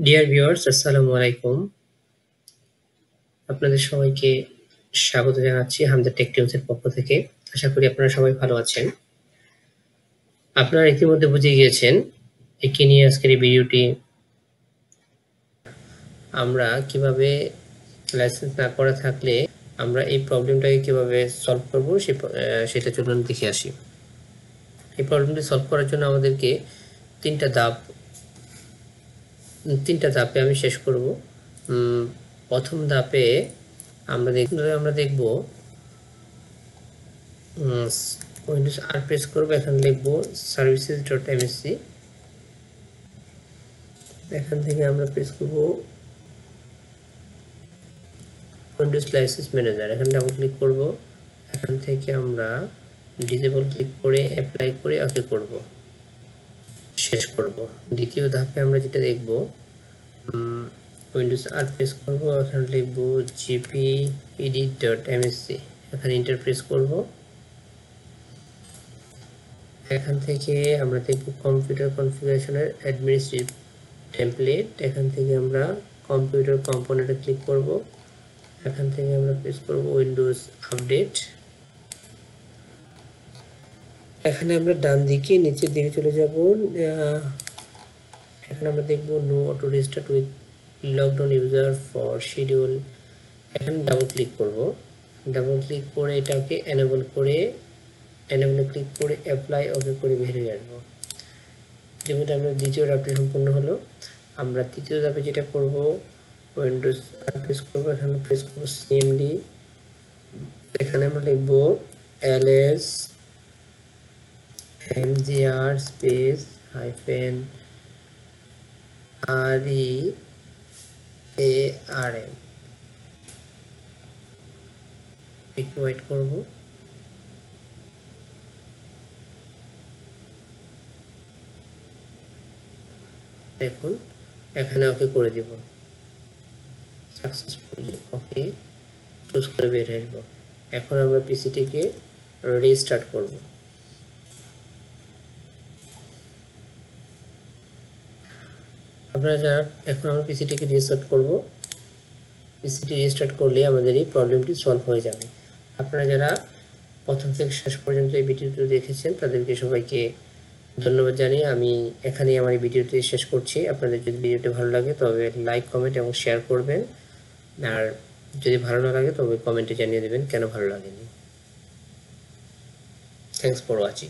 Dear viewers, আসসালামু আলাইকুম। আপনাদের সবাইকে স্বাগত জানাচ্ছি হামজা টেক টিউনসের পক্ষ থেকে। আশা করি আপনারা সবাই ভালো আছেন। আপনারা ইতিমধ্যে বুঝে গিয়েছেন একে নিয়ে আজকের এই ভিডিওটি। আমরা কিভাবে লাইসেন্স না করা থাকলে আমরা এই প্রবলেমটাকে কিভাবে সলভ করব সেটা চলুন দেখে আসি। এই প্রবলেমটি সলভ করার জন্য আমাদেরকে তিনটা ধাপে আমি শেষ করব। প্রথম ধাপে আমরা দেখব উইন্ডোজ আর প্রেস করব, এখানে লিখব services.msc। এখান থেকে আমরা প্রেস করব উইন্ডোজ লাইসেন্স ম্যানেজার, এখানে ডাবল ক্লিক করব। এখান থেকে আমরা ডিসেবল ক্লিক করে অ্যাপ্লাই করে ওকে করব, শেষ করব। দ্বিতীয় ধাপে আমরা যেটা দেখব, উইন্ডোজ আর প্রেস করব, এখানে লিখব gpedit.msc, এখানে এন্টার প্রেস করব। এখান থেকে আমরা দেখব কম্পিউটার কনফিগারেশনের অ্যাডমিনিস্ট্রেটিভ টেমপ্লেট, এখান থেকে আমরা কম্পিউটার কম্পোনেন্টে ক্লিক করব। এখান থেকে আমরা প্রেস করব উইন্ডোজ আপডেট। এখানে আমরা ডান দিকে নিচের দিকে চলে যাব। এখানে আমরা দেখব no auto restart with logged on user for schedule, এখানে ডাবল ক্লিক করব। ডাবল ক্লিক করে এটাকে এনেবল ক্লিক করে অ্যাপ্লাই ওকে করে বেরিয়ে আসবো। যেমন আমরা দ্বিতীয় ধাপটি সম্পূর্ণ হলো। আমরা তৃতীয় ধাপে যেটা করব, উইন্ডোজ প্রেস করব, এখানে প্রেস করব cmd, এখানে আমরা লিখব slmgr স্পেস -rearm, একটু ওয়েট করব। দেখুন এখানে ওকে করে দিব, সাকসেসফুলি ওকে চুজ করে বের হয়ে আসবো। এখন আমরা পিসিটিকে রিস্টার্ট করব। এখন আমরা পিসিটিকে রিস্টার্ট করব। পিসিটি রিস্টার্ট করলে আমাদের এই প্রবলেমটি সলভ হয়ে যাবে। আপনারা যারা প্রথম থেকে শেষ পর্যন্ত এই ভিডিওটি দেখেছেন তাদেরকে সবাইকে ধন্যবাদ জানিয়ে আমি এখানেই আমার এই ভিডিওটি শেষ করছি। আপনাদের যদি ভিডিওটি ভালো লাগে তবে লাইক, কমেন্ট এবং শেয়ার করবেন, আর যদি ভালো না লাগে তবে কমেন্টে জানিয়ে দেবেন কেন ভালো লাগেনি। Thanks for watching.